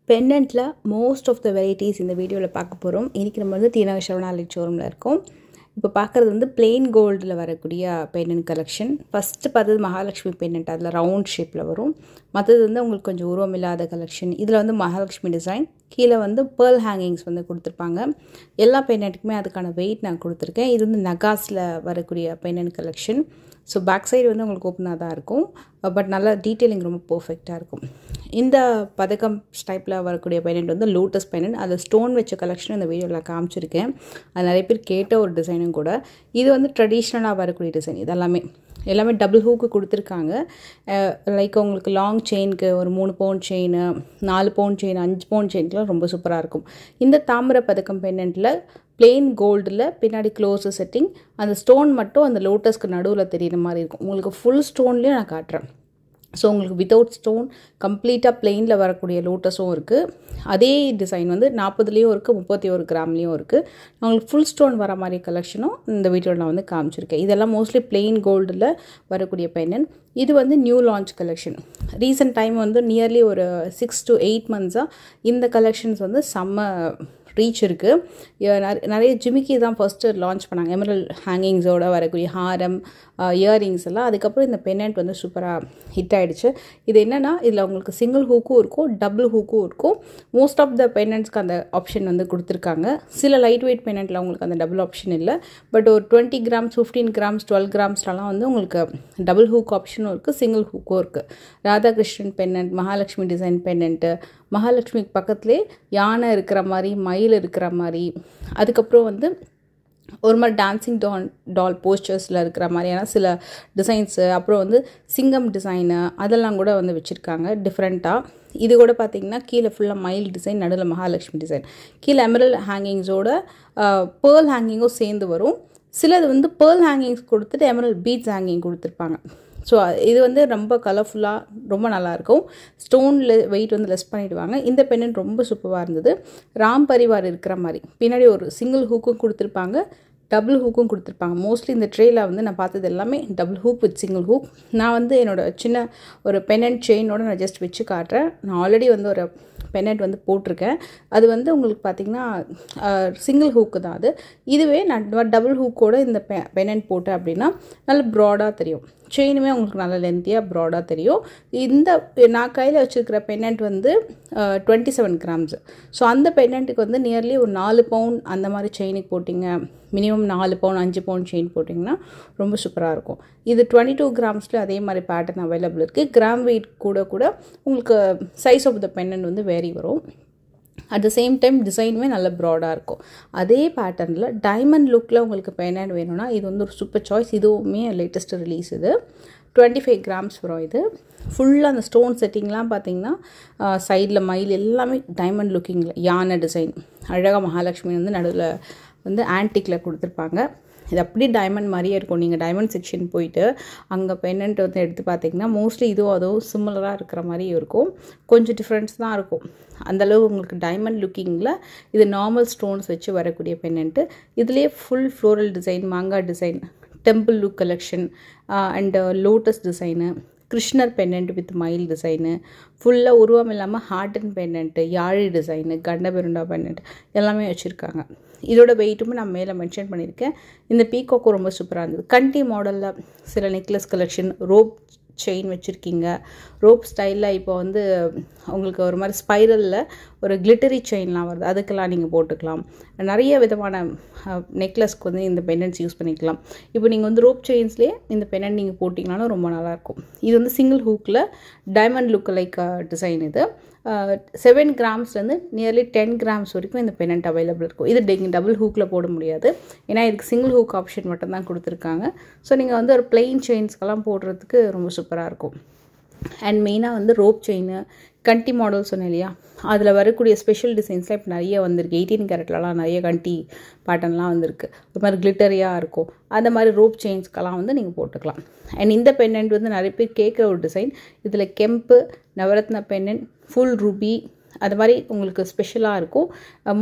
பெண்டன்ட்ல most of the varieties இந்த வீடியோவில் பார்க்க போகிறோம். இன்றைக்கி நம்ம வந்து டி நகர் சரவணா லைட் ஷோரூமில் இருக்கோம். இப்போ பார்க்குறது வந்து பிளெயின் கோல்டில் வரக்கூடிய பெண்டன்ட் கலெக்ஷன். ஃபஸ்ட்டு பார்த்தது மகாலட்சுமி பெண்டன்ட், அதில் ரவுண்ட் ஷேப்பில் வரும். மற்றது வந்து உங்களுக்கு கொஞ்சம் உருவம் இல்லாத கலெக்ஷன். இதில் வந்து மகாலட்சுமி டிசைன், கீழே வந்து பேர்ல் ஹேங்கிங்ஸ் வந்து கொடுத்துருப்பாங்க. எல்லா பெண்டன்ட்டுக்குமே அதுக்கான வெயிட் நான் கொடுத்துருக்கேன். இது வந்து நகாஸில் வரக்கூடிய pendant collection. So back side வந்து உங்களுக்கு ஓப்பனாக தான் இருக்கும், பட் நல்லா டீட்டெயிலிங் ரொம்ப பர்ஃபெக்டாக இருக்கும். இந்த பதக்கம் டைப்பில் வரக்கூடிய பெண்டன்ட் வந்து லோட்டஸ் பெண்டன்ட். அதில் ஸ்டோன் வச்ச கலெக்ஷன் இந்த வீடியோவில் காமிச்சிருக்கேன். அது நிறைய பேர் கேட்ட ஒரு டிசைனும் கூட. இது வந்து ட்ரெடிஷ்னலாக வரக்கூடிய டிசைன். எல்லாமே டபுள் ஹூக்கு கொடுத்துருக்காங்க. லைக் உங்களுக்கு லாங் செயினுக்கு ஒரு 3 பவுன் செயின், 4 பவுன் செயின், 5 பவுன் செயின்க்குலாம் ரொம்ப சூப்பராக இருக்கும். இந்த தாமிர பதக்கம் பெண்டன்ட்டில் பிளெயின் கோல்டில் பின்னாடி க்ளோஸு செட்டிங், அந்த ஸ்டோன் மட்டும் அந்த லோட்டஸ்க்கு நடுவில் தெரியுற மாதிரி இருக்கும். உங்களுக்கு ஃபுல் ஸ்டோன்லேயும் நான் காட்டுறேன். ஸோ உங்களுக்கு வித்தவுட் ஸ்டோன் கம்ப்ளீட்டாக பிளெயினில் வரக்கூடிய லோட்டஸும் இருக்குது. அதே டிசைன் வந்து 40லேயும் இருக்குது, 31 கிராம்லேயும் இருக்குது. உங்களுக்கு ஃபுல் ஸ்டோன் வர மாதிரி கலெக்ஷனும் இந்த வீடியோவில் நான் வந்து காமிச்சிருக்கேன். இதெல்லாம் மோஸ்ட்லி பிளெயின் கோல்டில் வரக்கூடிய பெண்டன்ட். இது வந்து new launch collection. Recent time வந்து நியர்லி ஒரு 6 to 8 months இந்த கலெக்ஷன்ஸ் வந்து செம்ம ரீச் இருக்குது. நிறைய ஜிமிக்கி தான் ஃபஸ்ட்டு லான்ச் பண்ணாங்க, எமரல்ட் ஹேங்கிங்ஸோடு வரக்கூடிய ஹாரம், இயரிங்ஸ் எல்லாம். அதுக்கப்புறம் இந்த பெண்டன்ட் வந்து சூப்பராக ஹிட் ஆகிடுச்சு. இது என்னென்னா, இதில் உங்களுக்கு சிங்கிள் ஹூக்கும் இருக்கும், டபுள் ஹூக்கும் இருக்கும். மோஸ்ட் ஆஃப் த பெண்டன்ட்ஸ்க்கு அந்த ஆப்ஷன் வந்து கொடுத்துருக்காங்க. சில லைட் வெயிட் பெண்டன்ட்டில் உங்களுக்கு அந்த டபுள் ஆப்ஷன் இல்லை. பட் ஒரு 20 grams, 15 grams, 12 gramஸ்லாம் வந்து உங்களுக்கு டபுள் ஹூக் ஆப்ஷனும் இருக்குது, சிங்கிள் ஹூக்கும் இருக்குது. Radhakrishnan pendant, Mahalakshmi design pendant, மகாலட்சுமிக்கு பக்கத்துலேயே யானை இருக்கிற மாதிரி, மயில் இருக்கிற மாதிரி, அதுக்கப்புறம் வந்து ஒரு மாதிரி டான்ஸிங் டால் போஸ்டர்ஸில் இருக்கிற மாதிரியான சில டிசைன்ஸு, அப்புறம் வந்து சிங்கம் டிசைனு, அதெல்லாம் கூட வந்து வச்சுருக்காங்க டிஃப்ரெண்ட்டாக. இது கூட பார்த்திங்கன்னா கீழே ஃபுல்லாக மயில் டிசைன், நடுவில் மகாலட்சுமி டிசைன், கீழே எமரல்ட் ஹேங்கிங்ஸோட பேர்ல் ஹேங்கிங்கும் சேர்ந்து வரும். சிலது வந்து பேர்ல் ஹேங்கிங்ஸ் கொடுத்துட்டு எமரல்ட் பீட்ஸ் ஹேங்கிங் கொடுத்துருப்பாங்க. ஸோ இது வந்து ரொம்ப கலர்ஃபுல்லாக ரொம்ப நல்லாயிருக்கும். ஸ்டோனில் வெயிட் வந்து லெஸ் பண்ணிவிடுவாங்க. இந்த பெண்டன்ட் ரொம்ப சூப்பராக இருந்தது. ராம் பரிவார் இருக்கிற மாதிரி பின்னாடி ஒரு சிங்கிள் ஹூக்கும் கொடுத்துருப்பாங்க, டபுள் ஹூக்கும் கொடுத்துருப்பாங்க. மோஸ்ட்லி இந்த ட்ரேயில் வந்து நான் பார்த்தது எல்லாமே double hook with single hook. நான் வந்து என்னோடய சின்ன ஒரு பெண்டன்ட் செயினோடு நான் ஜஸ்ட் வச்சு காட்டுறேன். நான் ஆல்ரெடி வந்து ஒரு பெண்டன்ட் வந்து போட்டிருக்கேன். அது வந்து உங்களுக்கு பார்த்திங்கன்னா சிங்கிள் ஹூக்கு தான் அது. இதுவே நான் டபுள் ஹூக்கோடு இந்த பெண்டன்ட் போட்டேன் அப்படின்னா நல்ல ப்ராடாக தெரியும். செயினுமே உங்களுக்கு நல்ல லென்த்தியாக ப்ராடாக தெரியும். இந்த நான் கையில் வச்சுருக்கிற பெண்டன்ட் வந்து 27 grams. ஸோ அந்த பெண்டன்ட்டுக்கு வந்து நியர்லி ஒரு 4 பவுன் அந்த மாதிரி செயினுக்கு போட்டிங்க, மினிமம் 4 பவுன் 5 பவுன் செயின் போட்டிங்கன்னா ரொம்ப சூப்பராக இருக்கும். இது 22 grams அதே மாதிரி பேட்டர்ன் அவைலபிள் இருக்குது. கிராம் வெயிட் கூட உங்களுக்கு சைஸ் ஆஃப் த பெண்டன்ட் வந்து வேரி வரும். அட் த சேம் டைம் டிசைனுமே நல்ல ப்ராடாக இருக்கும். அதே பேட்டர்னில் டைமண்ட் லுக்கில் உங்களுக்கு பெண்டன்ட் வேணும்னா இது வந்து ஒரு சூப்பர் சாய்ஸ். இதுவுமே லேட்டஸ்ட்டு ரிலீஸ். இது 25 grams வரும். இது ஃபுல்லாக அந்த ஸ்டோன் செட்டிங்லாம் பார்த்திங்கன்னா சைடில் மயில் எல்லாமே டைமண்ட் லுக்கிங்கில், யானை டிசைன், அழகாக மகாலட்சுமி வந்து நடுவில் வந்து ஆன்டிக்கில் கொடுத்துருப்பாங்க. இது அப்படியே டைமண்ட் மாதிரியே இருக்கும். நீங்கள் டைமண்ட் செக்ஷன் போயிட்டு அங்கே பெண்டன்ட் வந்து எடுத்து பார்த்தீங்கன்னா மோஸ்ட்லி அதுவும் சிமிலராக இருக்கிற மாதிரி இருக்கும். கொஞ்சம் டிஃப்ரென்ஸ் தான் இருக்கும். அந்தளவு உங்களுக்கு டைமண்ட் லுக்கிங்கில் இது நார்மல் ஸ்டோன்ஸ் வச்சு வரக்கூடிய பெண்டன்ட்டு. இதுலேயே ஃபுல் ஃப்ளோரல் டிசைன், மாங்காய் design, temple look collection and lotus design, கிருஷ்ணர் பெண்டன்ட் வித் மயில் டிசைனு, ஃபுல்லாக உருவம் இல்லாமல் ஹார்ட் அண்ட் பெண்டன்ட்டு, யாழி டிசைனு, கண்டபெருண்டா பெண்டன்ட் எல்லாமே வச்சுருக்காங்க. இதோட வெயிட்டுமே நான் மேலே மென்ஷன் பண்ணியிருக்கேன். இந்த பீகாக்கும் ரொம்ப சூப்பராக இருந்தது. கண்டி மாடலில் சில நெக்லஸ் கலெக்ஷன், ரோப் செயின் வச்சுருக்கீங்க. ரோப் ஸ்டைலில் இப்போ வந்து உங்களுக்கு ஒரு மாதிரி ஸ்பைரலில் ஒரு கிளிட்டரி செயின்லாம் வருது, அதுக்கெல்லாம் நீங்கள் போட்டுக்கலாம். நிறைய விதமான நெக்லஸ்க்கு வந்து இந்த பெண்டன்ட்ஸ் யூஸ் பண்ணிக்கலாம். இப்போ நீங்கள் வந்து ரோப் செயின்ஸ்லேயே இந்த பெண்டன்ட் நீங்கள் போட்டிங்கனாலும் ரொம்ப நல்லாயிருக்கும். இது வந்து சிங்கிள் ஹூக்கில் டைமண்ட் லுக் லைக் டிசைன். இது 7 grams நியர்லி 10 grams வரைக்கும் இந்த பெண்டன்ட் அவைலபிள் இருக்கும். இது டபுள் ஹூக்கில் போட முடியாது, ஏன்னா இதுக்கு சிங்கிள் ஹூக் ஆப்ஷன் மட்டும் தான் கொடுத்துருக்காங்க. ஸோ நீங்கள் வந்து ஒரு பிளெயின் செயின்ஸ்க்கெல்லாம் போடுறதுக்கு ரொம்ப சூப்பராக இருக்கும். அண்ட் மெயினாக வந்து ரோப் செயின், கண்டி மாடல் சொன்னேன் இல்லையா, அதில் வரக்கூடிய ஸ்பெஷல் டிசைன்ஸ்லாம் இப்போ நிறைய வந்திருக்கு. 18 கேரட்லலாம் நிறைய கண்டி பேட்டர்ன்லாம் வந்திருக்கு. ஒரு மாதிரி கிளிட்டரியாக இருக்கும். அந்த மாதிரி ரோப் செயின்ஸ்க்கெல்லாம் வந்து நீங்கள் போட்டுக்கலாம். அண்ட் இந்த பெண்டன்ட் வந்து நிறைய பேர் கேட்குற ஒரு டிசைன். இதில் கெம்பு, நவரத்ன பெண்டன்ட், ஃபுல் ரூபி, அது மாதிரி உங்களுக்கு ஸ்பெஷலாக இருக்கும்.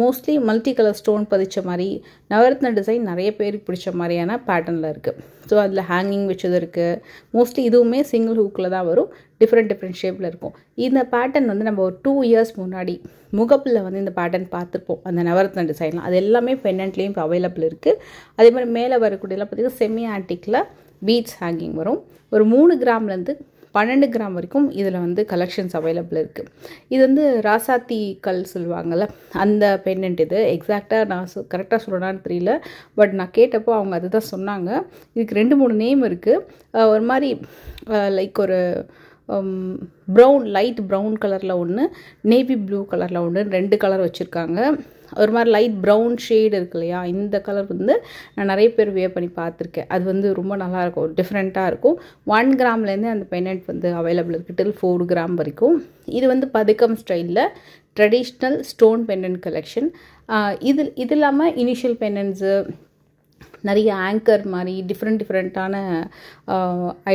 மோஸ்ட்லி மல்டி கலர் ஸ்டோன் பதிச்ச மாதிரி நவரத்ன டிசைன் நிறைய பேருக்கு பிடிச்ச மாதிரியான பேட்டர்னில் இருக்குது. ஸோ அதில் ஹேங்கிங் வச்சது இருக்குது. மோஸ்ட்லி இதுவுமே சிங்கிள் ஹூக்கில் தான் வரும். டிஃப்ரெண்ட் ஷேப்பில் இருக்கும். இந்த பேட்டர்ன் வந்து நம்ம ஒரு 2 இயர்ஸ் முன்னாடி முகப்பில் வந்து இந்த பேட்டர்ன் பார்த்துருப்போம், அந்த நவரத்ன டிசைன்லாம். அது எல்லாமே பெண்டன்ட்லேயும் இப்போ அவைலபிள் இருக்குது. அதே மாதிரி மேலே வரக்கூடியலாம் பார்த்திங்கன்னா செமி ஆன்டிக்கில் பீட்ஸ் ஹேங்கிங் வரும். ஒரு 3 கிராம்லேருந்து 12 கிராம் வரைக்கும் இதில் வந்து கலெக்ஷன்ஸ் அவைலபிள் இருக்குது. இது வந்து ராசாத்தி கல் சொல்லுவாங்கள்ல, அந்த பெண்டன்ட். இது எக்ஸாக்டாக நான் கரெக்டாக சொல்லணும்னு தெரியல, பட் நான் கேட்டப்போ அவங்க அதுதான் சொன்னாங்க. இதுக்கு 2-3 நேம் இருக்குது. ஒரு மாதிரி லைக் ஒரு ப்ரௌன், லைட் ப்ரௌன் கலரில் ஒன்று, நேவி ப்ளூ கலரில் ஒன்று, 2 கலர் வச்சுருக்காங்க. ஒரு மாதிரி லைட் ப்ரௌன் ஷேடு இருக்கு இல்லையா, இந்த கலர் வந்து நான் நிறைய பேர் வியர் பண்ணி பார்த்துருக்கேன். அது வந்து ரொம்ப நல்லாயிருக்கும், டிஃப்ரெண்ட்டாக இருக்கும். 1 கிராம்லேருந்து அந்த பெண்டன்ட் வந்து அவைலபிள் இருக்குது டில் 4 கிராம் வரைக்கும். இது வந்து பதுக்கம் ஸ்டைலில் ட்ரெடிஷ்னல் ஸ்டோன் பெண்டன்ட் கலெக்ஷன். இது இல்லாமல் இனிஷியல் பெண்டன்ட்ஸு, நிறைய ஆங்கர் மாதிரி டிஃப்ரெண்ட்டான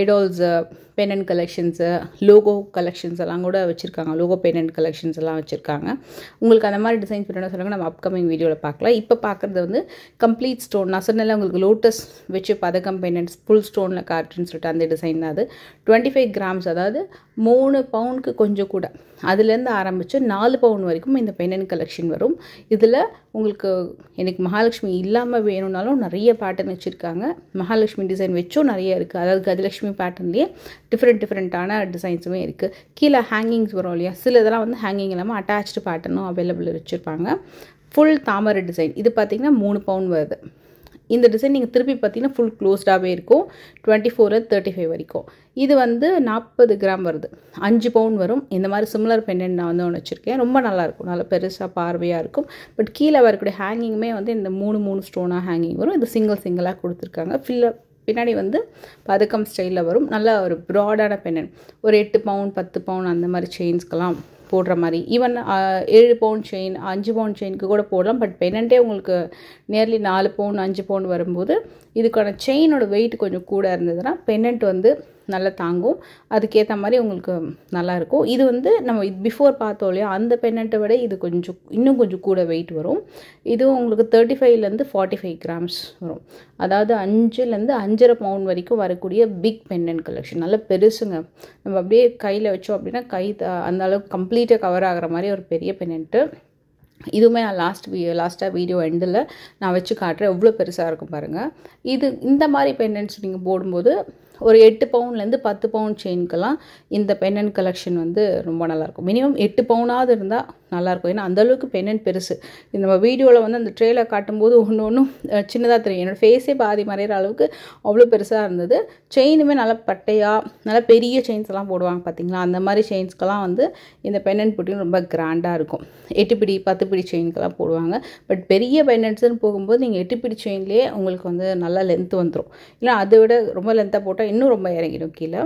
ஐடால்ஸு, பெண்டன்ட் கலெக்ஷன்ஸு, லோகோ கலெக்ஷன்ஸ் எல்லாம் கூட வச்சுருக்காங்க. லோகோ பெண்டன்ட் கலெக்ஷன்ஸ் எல்லாம் வச்சுருக்காங்க. உங்களுக்கு அந்த மாதிரி டிசைன்ஸ் வேணும்னு சொல்லுங்கள், நம்ம அப்கமிங் வீடியோவில் பார்க்கலாம். இப்போ பார்க்குறது வந்து கம்ப்ளீட் ஸ்டோன். நான் சொன்னல உங்களுக்கு லோட்டஸ் வச்சு பதக்கம் பெண்டன்ட்ஸ் ஃபுல் ஸ்டோனில் காட்டுன்னு சொல்லிட்டு அந்த டிசைன் தான் அது. 25 கிராம்ஸ், அதாவது 3 பவுனுக்கு கொஞ்சம் கூட, அதுலேருந்து ஆரம்பித்து 4 பவுன் வரைக்கும் இந்த பெண்டன்ட் கலெக்ஷன் வரும். இதில் உங்களுக்கு எனக்கு மகாலட்சுமி இல்லாமல் வேணும்னாலும் நிறைய பேட்டர்ன் வச்சுருக்காங்க. மகாலட்சுமி டிசைன் வச்சும் நிறைய இருக்குது. அதாவது கஜலட்சுமி பேட்டர்ன்லேயே டிஃப்ரெண்ட்டான டிசைன்ஸுமே இருக்குது. கீழே ஹேங்கிங்ஸ் வரும் இல்லையா, சில இதெல்லாம் வந்து ஹேங்கிங் இல்லாமல் அட்டாச்டு பேட்டர்னும் அவைலபிள் வச்சுருப்பாங்க. ஃபுல் தாமரை டிசைன். இது பார்த்திங்கன்னா 3 பவுன் வருது. இந்த டிசைன் நீங்கள் திருப்பி பார்த்தீங்கன்னா ஃபுல் க்ளோஸ்டாகவே இருக்கும். 24-35 வரைக்கும். இது வந்து 40 கிராம் வருது, 5 பவுன் வரும். இந்த மாதிரி சிமிலர் பெண்டன்ட் நான் வந்து ஒன்று வச்சுருக்கேன். ரொம்ப நல்லாயிருக்கும், நல்லா பெருசாக பார்வையாக இருக்கும். பட் கீழே வரக்கூடிய ஹேங்கிங்குமே வந்து இந்த 3 ஸ்டோனாக ஹேங்கிங் வரும். இது சிங்கிளாக கொடுத்துருக்காங்க. பின்னாடி வந்து பதக்கம் ஸ்டைலில் வரும். நல்ல ஒரு ப்ராடான பெண்டன்ட். ஒரு 8 பவுன் 10 பவுன் அந்த மாதிரி செயின்ஸ்க்கெல்லாம் போடுற மாதிரி, ஈவன் 7 பவுன் செயின், 5 பவுன் செயினுக்கு கூட போடலாம். பட் பெண்டன்ட்டே உங்களுக்கு நியர்லி 4 பவுன் 5 பவுன் வரும்போது இதுக்கான செயினோட வெயிட் கொஞ்சம் கூட இருந்ததுன்னா பெண்டன்ட் வந்து நல்லா தாங்கும். அதுக்கேற்ற மாதிரி உங்களுக்கு நல்லாயிருக்கும். இது வந்து நம்ம பிஃபோர் பார்த்தோம் இல்லையா, அந்த பெண்டன்ட்டை விட இது இன்னும் கொஞ்சம் கூட வெயிட் வரும். இதுவும் உங்களுக்கு 35 45 கிராம்ஸ் வரும். அதாவது 5 5.5 பவுன் வரைக்கும் வரக்கூடிய பிக் பெண்டன்ட் கலெக்ஷன். நல்லா பெருசுங்க. நம்ம அப்படியே கையில் வச்சோம் அப்படின்னா அந்த அளவுக்கு கம்ப்ளீட்டாக கவர் ஆகிற மாதிரி ஒரு பெரிய பெண்டன்ட்டு. இதுவுமே நான் லாஸ்ட்டாக வீடியோ எண்டில் நான் வச்சு காட்டுறேன். எவ்வளோ பெருசாக இருக்கும் பாருங்கள். இந்த மாதிரி பெண்டன்ட்ஸ் நீங்கள் போடும்போது ஒரு 8 பவுன்லேருந்து 10 பவுன் செயின்க்கெல்லாம் இந்த பெண்டன்ட் கலெக்ஷன் வந்து ரொம்ப நல்லாயிருக்கும். மினிமம் 8 பவுனாவது இருந்தால் நல்லாயிருக்கும். ஏன்னா அந்தளவுக்கு பெண்டன்ட் பெருசு. இது நம்ம வீடியோவில் வந்து அந்த ட்ரேயில் காட்டும்போது ஒன்றும் சின்னதாக தெரியும். என்னோடய ஃபேஸே பாதி மறைகிற அளவுக்கு அவ்வளோ பெருசாக இருந்தது. செயினுமே நல்லா பட்டையாக நல்லா பெரிய செயின்ஸ் எல்லாம் போடுவாங்க பார்த்தீங்களா, அந்த மாதிரி செயின்ஸ்க்கெல்லாம் வந்து இந்த பெண்டன்ட் போட்டியும் ரொம்ப கிராண்டாக இருக்கும். 8 பிடி 10 பிடி செயின்க்கெல்லாம் போடுவாங்க. பட் பெரிய பெண்டன்ட்ஸ்ன்னு போகும்போது நீங்கள் 8 பிடி செயின்லேயே உங்களுக்கு வந்து நல்லா லென்த் வந்துடும். இல்லை அதை விட ரொம்ப லென்த்தாக போட்டால் இன்னும் ரொம்ப இறங்கிடும் கீழே.